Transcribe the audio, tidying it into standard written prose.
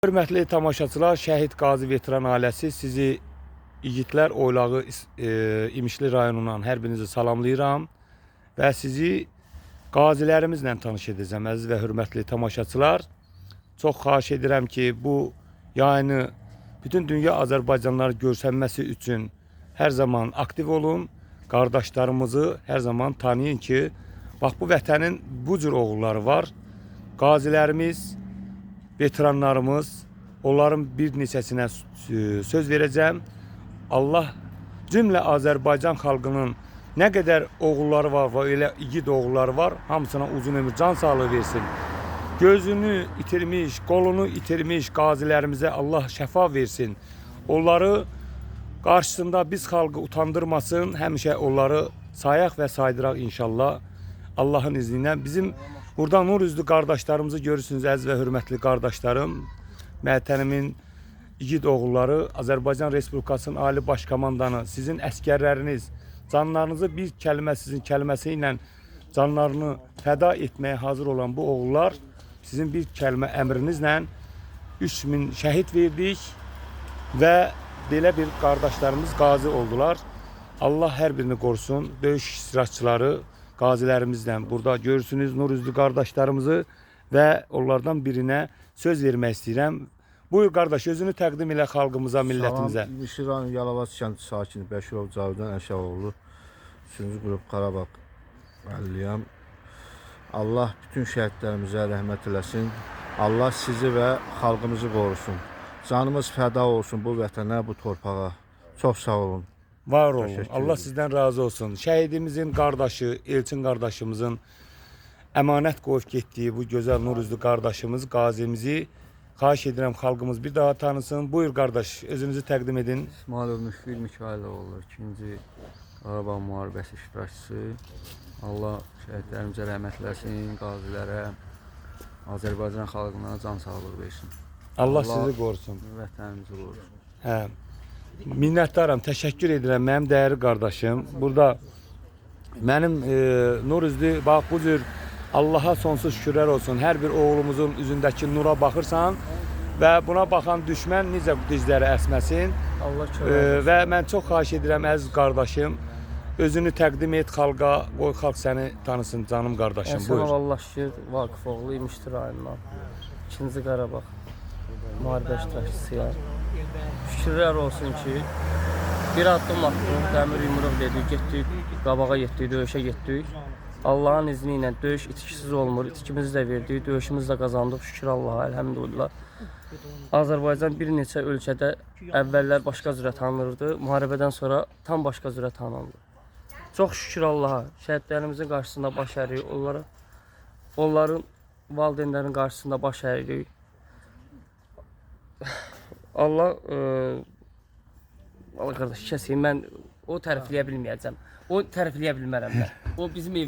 Hörmətli tamaşaçılar, Şəhid Qazi Veteran ailəsi sizi İgidlər Oylağı İmişli rayonundan hər birinizi salamlayıram və sizi qazilərimizlə tanış edəcəm, əziz və hörmətli tamaşaçılar. Çox xahiş edirəm ki, bu yayını bütün dünya Azərbaycanlıları görsənməsi üçün hər zaman aktiv olun. Qardaşlarımızı hər zaman tanıyın ki, bax bu vətənin bu cür oğulları var. Qazilərimiz, veteranlarımız, onların bir neçəsinə söz verəcəm. Allah cümlə Azərbaycan xalqının nə qədər oğulları var və elə igid oğulları var, hamısına uzun ömür, can sağlığı versin. Gözünü itirmiş, qolunu itirmiş qazilərimizə Allah şəfa versin. Onları qarşısında biz xalqı utandırmasın, həmişə onları sayaq və saydıraq inşallah. Allahın izniyle bizim burada nur üzlü qardaşlarımızı görürsünüz, əziz və hörmətli qardaşlarım. Mətənimin igid oğulları, Azərbaycan Respublikasının Ali Başkomandanı, sizin əskərləriniz, canlarınızı bir kəlmə sizin kəlməsi ilə canlarını fəda etməyə hazır olan bu oğullar, sizin bir kəlmə əmrinizlə 3000 şəhid verdik və belə bir qardaşlarımız qazi oldular. Allah hər birini qorusun. Döyüş iştirakçıları, qazilərimizdən burada görürsünüz nur üzlü qardaşlarımızı və onlardan birinə söz vermək istəyirəm. Buyur qardaş, özünü təqdim elə xalqımıza, millətimizə. Salam, İmişli rayon Yalovaz kəndi sakini Bəşirov Cavidan Əşəvoğlu, 3-cü qrup Qarabağ əliyəm. Allah bütün şəhidlərimizə rəhmət eləsin. Allah sizi və xalqımızı qorusun. Canımız fəda olsun bu vətənə, bu torpağa. Çox sağ olun. Var olun. Allah sizdən razı olsun. Şəhidimizin qardaşı, Elçin qardaşımızın əmanət qoyub getdiyi bu gözəl nur üzlü qardaşımız, qazimizi xahiş edirəm xalqımız bir daha tanısın. Buyur qardaş, özünüzü təqdim edin. İsmailov Müşfil Mikayıloğlu, 2-ci Qarabağ müharibəsi iştirakçısı. Allah şəhidlərimizə rəhmət eləsin, qazilərə, Azərbaycan xalqına can sağlığı versin. Allah sizi qorusun. Vətənimizi qorusun. Hə. Minnətdaram, təşəkkür edirəm mənim dəyərli qardaşım. Burada mənim nur üzlü, bax bu cür Allaha sonsuz şükürlər olsun. Hər bir oğlumuzun üzündəki nura baxırsan və buna baxan düşmən necə dizləri əsməsin. Allah kömək Və mən çox xahiş edirəm əziz qardaşım, özünü təqdim et xalqa, qoy xalq səni tanısın canım qardaşım. Buyur. Allah şükür, Vakıf oğlu İmişli rayonundan 2-ci Qarabağ müharibə iştirakçısıyam. Şükürlər olsun ki, bir addım atdıq, dəmir yumruq dedik, getdik, qabağa getdik, döyüşə getdik. Allah'ın izni ilə döyüş itkisiz olmur, itkimizi də verdik, döyüşümüzü də qazandıq, şükür Allah'a, elhamdülillah. Azərbaycan bir neçə ölkədə əvvəllər başqa cürə tanınırdı, müharibədən sonra tam başqa cürə tanındı. Çox şükür Allah'a, şəhidlərimizin qarşısında baş əyirik, onların valideynlərin qarşısında baş əyirik. Allah qardaş kəsəyim, mən o tərifləyə bilməyəcəm. O tərifləyə bilmərəm mən. O bizim ev